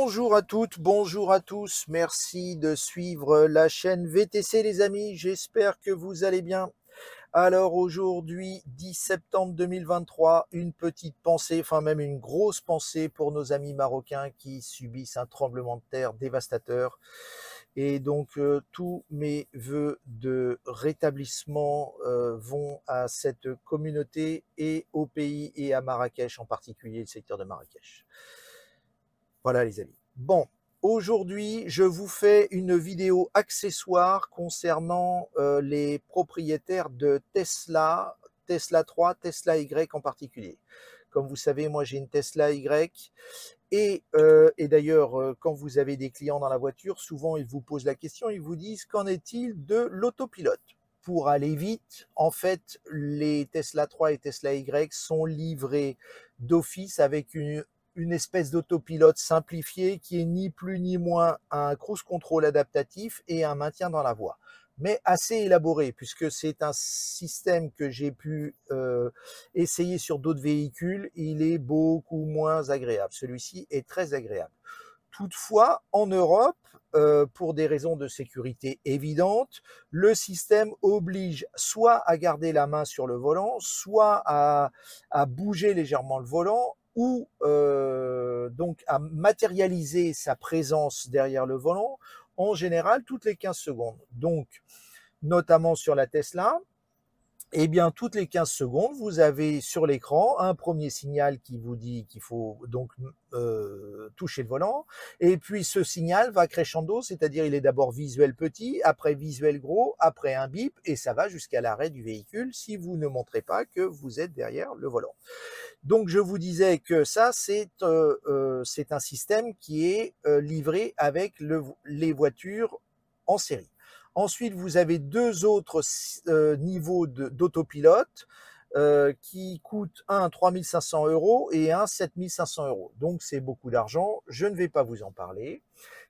Bonjour à toutes, bonjour à tous, merci de suivre la chaîne VTC les amis, j'espère que vous allez bien. Alors aujourd'hui, 10 septembre 2023, une petite pensée, enfin même une grosse pensée pour nos amis marocains qui subissent un tremblement de terre dévastateur. Et donc tous mes vœux de rétablissement vont à cette communauté et au pays et à Marrakech en particulier, le secteur de Marrakech. Voilà les amis. Bon, aujourd'hui, je vous fais une vidéo accessoire concernant les propriétaires de Tesla, Tesla 3, Tesla Y en particulier. Comme vous savez, moi j'ai une Tesla Y et d'ailleurs, quand vous avez des clients dans la voiture, souvent ils vous posent la question, ils vous disent qu'en est-il de l'autopilote? Pour aller vite, en fait, les Tesla 3 et Tesla Y sont livrés d'office avec une espèce d'autopilote simplifié qui est ni plus ni moins un cruise control adaptatif et un maintien dans la voie. Mais assez élaboré, puisque c'est un système que j'ai pu essayer sur d'autres véhicules, il est beaucoup moins agréable. Celui-ci est très agréable. Toutefois, en Europe, pour des raisons de sécurité évidentes, le système oblige soit à garder la main sur le volant, soit à bouger légèrement le volant, ou donc à matérialiser sa présence derrière le volant, en général toutes les 15 secondes. Donc, notamment sur la Tesla, eh bien, toutes les 15 secondes, vous avez sur l'écran un premier signal qui vous dit qu'il faut donc toucher le volant. Et puis, ce signal va crescendo, c'est-à-dire il est d'abord visuel petit, après visuel gros, après un bip, et ça va jusqu'à l'arrêt du véhicule si vous ne montrez pas que vous êtes derrière le volant. Donc, je vous disais que ça, c'est un système qui est livré avec les voitures en série. Ensuite, vous avez deux autres niveaux d'autopilote qui coûtent un 3 500 € et un 7 500 €. Donc, c'est beaucoup d'argent. Je ne vais pas vous en parler.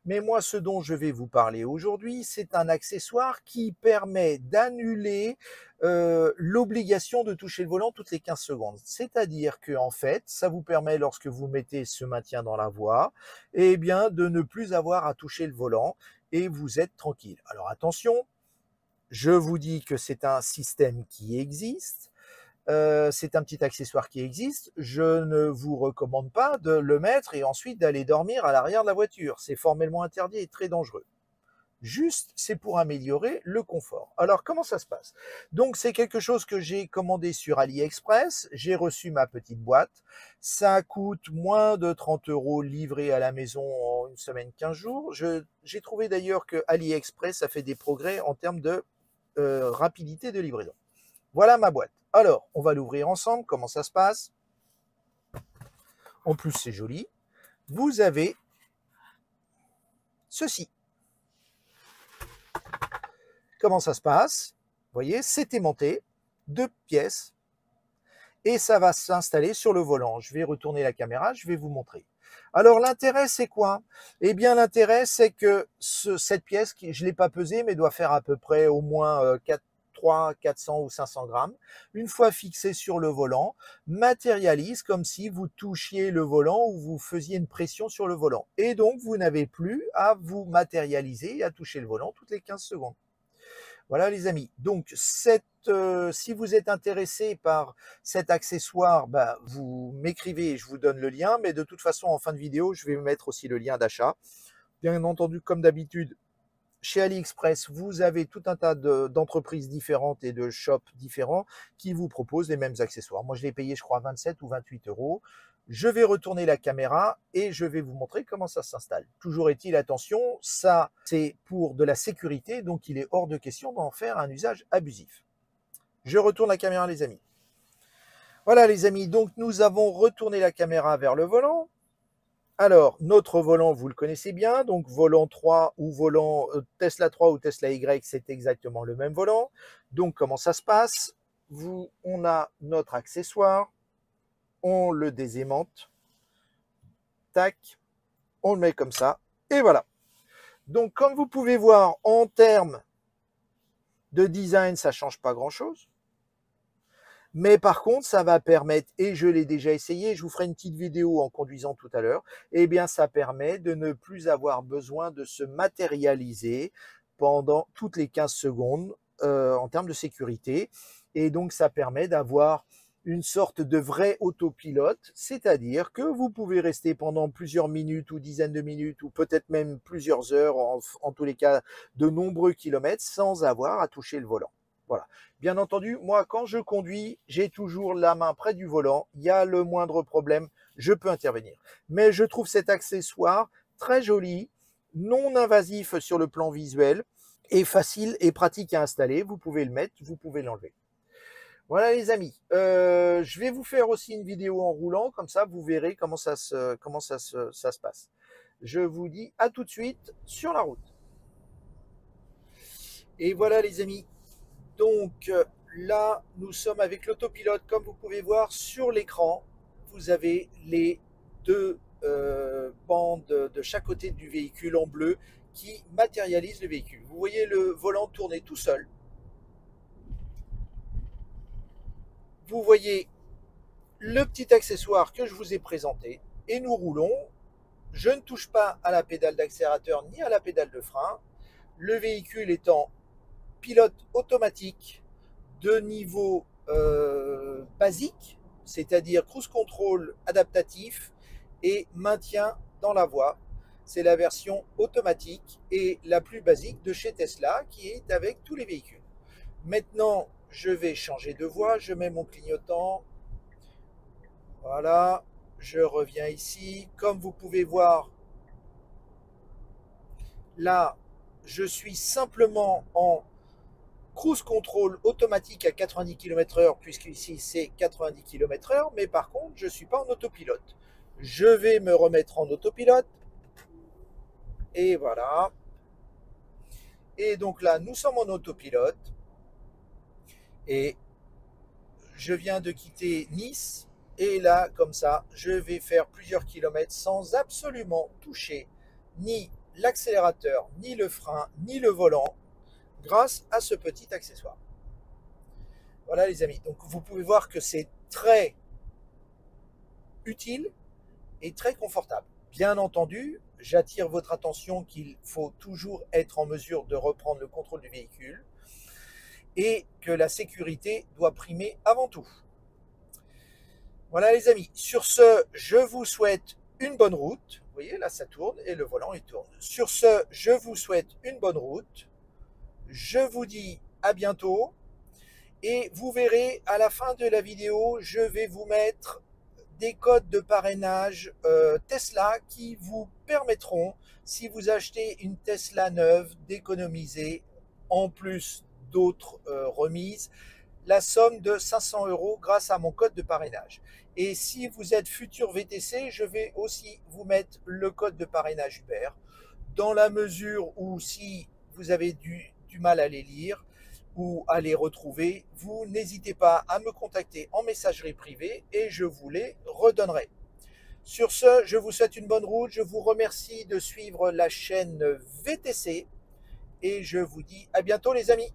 Mais moi, ce dont je vais vous parler aujourd'hui, c'est un accessoire qui permet d'annuler l'obligation de toucher le volant toutes les 15 secondes. C'est-à-dire que, en fait, ça vous permet, lorsque vous mettez ce maintien dans la voie, eh bien, de ne plus avoir à toucher le volant et vous êtes tranquille. Alors attention, je vous dis que c'est un système qui existe. C'est un petit accessoire qui existe. Je ne vous recommande pas de le mettre et ensuite d'aller dormir à l'arrière de la voiture. C'est formellement interdit et très dangereux. Juste, c'est pour améliorer le confort. Alors, comment ça se passe? Donc, c'est quelque chose que j'ai commandé sur AliExpress. J'ai reçu ma petite boîte. Ça coûte moins de 30 € livré à la maison en une semaine, 15 jours. J'ai trouvé d'ailleurs que AliExpress a fait des progrès en termes de rapidité de livraison. Voilà ma boîte. Alors, on va l'ouvrir ensemble. Comment ça se passe? En plus, c'est joli. Vous avez ceci. Comment ça se passe? Vous voyez, c'est aimanté, 2 pièces, et ça va s'installer sur le volant. Je vais retourner la caméra, je vais vous montrer. Alors, l'intérêt, c'est quoi? Eh bien, l'intérêt, c'est que cette pièce, je ne l'ai pas pesée, mais doit faire à peu près au moins 400 ou 500 grammes, une fois fixée sur le volant, matérialise comme si vous touchiez le volant ou vous faisiez une pression sur le volant. Et donc, vous n'avez plus à vous matérialiser et à toucher le volant toutes les 15 secondes. Voilà les amis, donc si vous êtes intéressé par cet accessoire, bah, vous m'écrivez et je vous donne le lien, mais de toute façon en fin de vidéo, je vais mettre aussi le lien d'achat. Bien entendu, comme d'habitude, chez AliExpress, vous avez tout un tas d'entreprises différentes et de shops différents qui vous proposent les mêmes accessoires. Moi, je l'ai payé, je crois, 27 ou 28 €. Je vais retourner la caméra et je vais vous montrer comment ça s'installe. Toujours est-il, attention, ça, c'est pour de la sécurité, donc il est hors de question d'en faire un usage abusif. Je retourne la caméra, les amis. Voilà, les amis, donc nous avons retourné la caméra vers le volant. Alors, notre volant, vous le connaissez bien, donc volant 3 ou volant Tesla 3 ou Tesla Y, c'est exactement le même volant. Donc, comment ça se passe? On a notre accessoire, on le désaimante, tac, on le met comme ça, et voilà. Donc, comme vous pouvez voir, en termes de design, ça ne change pas grand-chose. Mais par contre, ça va permettre, et je l'ai déjà essayé, je vous ferai une petite vidéo en conduisant tout à l'heure, eh bien ça permet de ne plus avoir besoin de se matérialiser pendant toutes les 15 secondes en termes de sécurité. Et donc ça permet d'avoir une sorte de vrai autopilote, c'est-à-dire que vous pouvez rester pendant plusieurs minutes ou dizaines de minutes ou peut-être même plusieurs heures, en tous les cas de nombreux kilomètres, sans avoir à toucher le volant. Voilà. Bien entendu, moi, quand je conduis, j'ai toujours la main près du volant. Il y a le moindre problème, je peux intervenir. Mais je trouve cet accessoire très joli, non invasif sur le plan visuel et facile et pratique à installer. Vous pouvez le mettre, vous pouvez l'enlever. Voilà les amis, je vais vous faire aussi une vidéo en roulant, comme ça vous verrez comment ça se passe. Je vous dis à tout de suite sur la route. Et voilà les amis, donc là nous sommes avec l'autopilote, comme vous pouvez voir sur l'écran, vous avez les deux bandes de chaque côté du véhicule en bleu qui matérialisent le véhicule. Vous voyez le volant tourner tout seul. Vous voyez le petit accessoire que je vous ai présenté et nous roulons. Je ne touche pas à la pédale d'accélérateur ni à la pédale de frein. Le véhicule est en pilote automatique de niveau basique, c'est-à-dire cruise control adaptatif et maintien dans la voie. C'est la version automatique et la plus basique de chez Tesla qui est avec tous les véhicules. Maintenant, je vais changer de voie, je mets mon clignotant. Voilà, je reviens ici. Comme vous pouvez voir, là, je suis simplement en cruise control automatique à 90 km/h, puisque ici c'est 90 km/h, mais par contre, je ne suis pas en autopilote. Je vais me remettre en autopilote. Et voilà. Et donc là, nous sommes en autopilote. Et je viens de quitter Nice. Et là, comme ça, je vais faire plusieurs kilomètres sans absolument toucher ni l'accélérateur, ni le frein, ni le volant, grâce à ce petit accessoire. Voilà les amis, donc vous pouvez voir que c'est très utile et très confortable. Bien entendu, j'attire votre attention qu'il faut toujours être en mesure de reprendre le contrôle du véhicule et que la sécurité doit primer avant tout. Voilà les amis, sur ce, je vous souhaite une bonne route. Vous voyez, là ça tourne et le volant il tourne. Sur ce, je vous souhaite une bonne route. Je vous dis à bientôt. Et vous verrez à la fin de la vidéo, je vais vous mettre des codes de parrainage Tesla qui vous permettront, si vous achetez une Tesla neuve, d'économiser en plus d'autres remises, la somme de 500 € grâce à mon code de parrainage. Et si vous êtes futur VTC, je vais aussi vous mettre le code de parrainage Uber, dans la mesure où si vous avez du mal à les lire ou à les retrouver, vous n'hésitez pas à me contacter en messagerie privée et je vous les redonnerai. Sur ce, je vous souhaite une bonne route, je vous remercie de suivre la chaîne VTC et je vous dis à bientôt les amis.